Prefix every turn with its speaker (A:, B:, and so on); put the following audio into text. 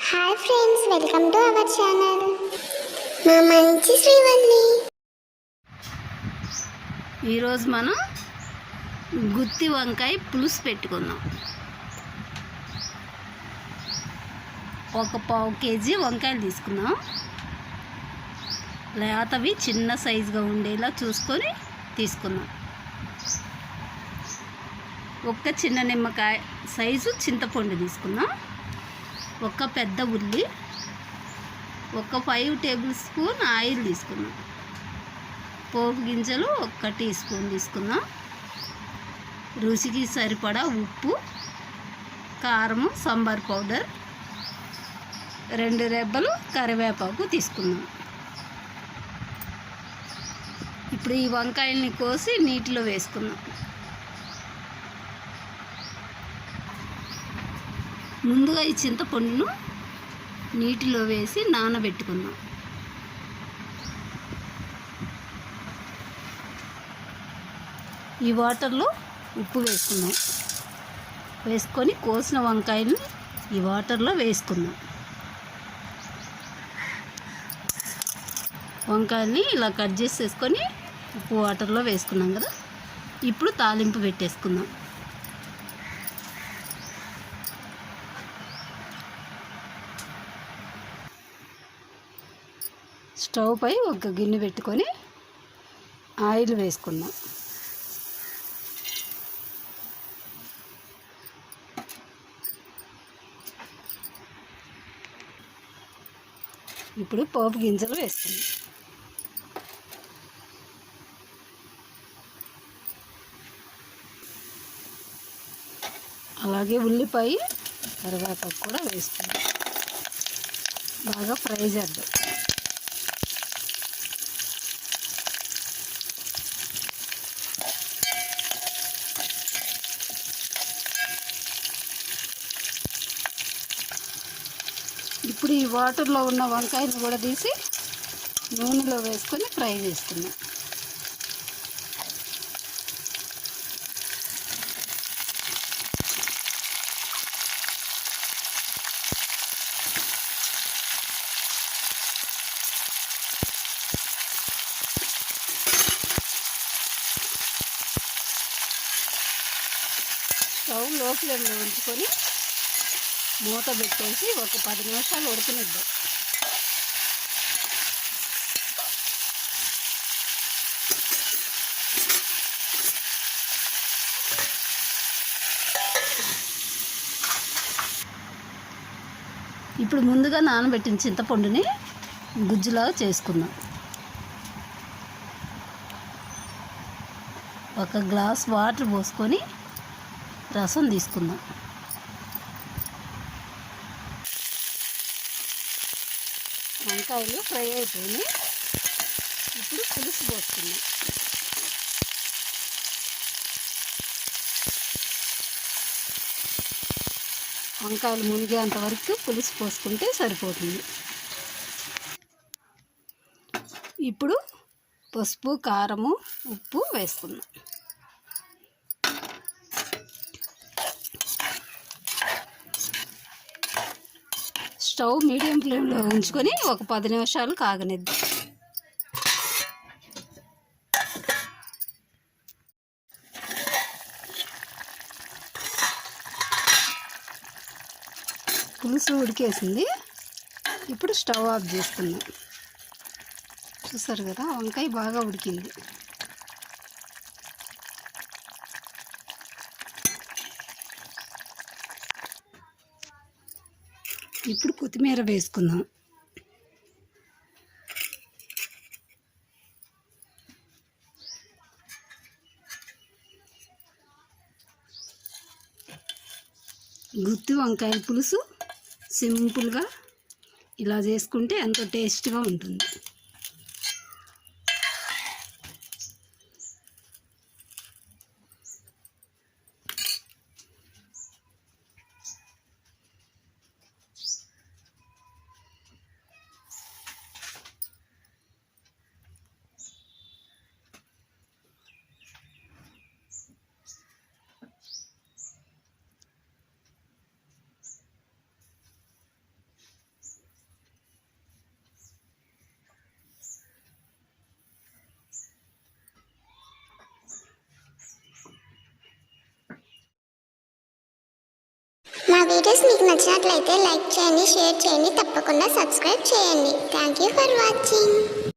A: Hi friends, welcome to our channel. మా మంచి శ్రీవల్లి.
B: ఈరోజు మనం గుత్తి వంకాయ పులుసు పెట్టుకుందాం. ఒక పావు కేజీ వంకాయలు తీసుకుందాం. లేతవి చిన్న సైజుగా ఉండేలా చూసుకొని తీసుకుందాం. ఒక చిన్న నిమ్మకాయ సైజు చింతపండు తీసుకుందాం. ఒక పెద్ద ఉల్లి, ఒక 5 టేబుల్ స్పూన్ ఆయిల్ తీసుకుందాం. పోపు గింజలు 1 టీ స్పూన్ తీసుకుందాం. రుచికి సరిపడా ఉప్పు, కారము, సాంబార్ పౌడర్, 2 రెబ్బలు కరివేపాకు తీసుకుందాం. ఇప్పుడు ఈ వంకాయల్ని కోసి నీటిలో వేసుకుందాం. ముందుగా ఈ చింతపండును నీటిలో వేసి నానబెట్టుకుందాం. ఈ వాటర్లో ఉప్పు వేసుకుందాం. వేసుకొని కోసిన వంకాయలు ఈ వాటర్లో వేసుకుందాం. వంకాయల్ని ఇలా కట్ చేసేసుకొని ఉప్పు వాటర్లో వేసుకున్నాం కదా. ఇప్పుడు తాలింపు పెట్టేసుకుందాం. స్టవ్ పై ఒక గిన్నె పెట్టుకొని ఆయిల్ వేసుకుందాం. ఇప్పుడు పోపు గింజలు వేసుకుందాం. అలాగే ఉల్లిపాయ, కరివేపాకు కూడా వేసుకుందాం. బాగా ఫ్రై చేద్దాం. ఇప్పుడు ఈ వాటర్లో ఉన్న వంకాయని కూడా తీసి నూనెలో వేసుకొని ఫ్రై చేసుకుందాం. స్టవ్ లో ఫ్లేమ్లో ఉంచుకొని మూత పెట్టేసి ఒక 10 నిమిషాలు ఉడకనిద్దాం. ఇప్పుడు ముందుగా నానబెట్టిన చింతపండుని గుజ్జులాగా చేసుకుందాం. ఒక గ్లాస్ వాటర్ పోసుకొని రసం తీసుకుందాం. వంకాయలు ఫ్రై అయిపోయినాయి. ఇప్పుడు పులుసు పోసుకుందాం. వంకాయలు మునిగేంత వరకు పులుసు పోసుకుంటే సరిపోతుంది. ఇప్పుడు పసుపు, కారము, ఉప్పు వేసుకుందాం. స్టవ్ మీడియం ఫ్లేమ్లో ఉంచుకొని ఒక 10 నిమిషాలు కాగనిద్దాం. పులుసు ఉడికేసింది. ఇప్పుడు స్టవ్ ఆఫ్ చేసుకుందాం. చూసారు కదా, వంకాయ బాగా ఉడికింది. ఇప్పుడు కొత్తిమీర వేసుకుందాం. గుత్తి వంకాయ పులుసు సింపుల్గా ఇలా చేసుకుంటే ఎంతో టేస్ట్గా ఉంటుంది.
A: వీడియోస్ మీకు నచ్చినట్లయితే లైక్ చేయండి, షేర్ చేయండి, తప్పకుండా సబ్స్క్రైబ్ చేయండి. Thank you for watching.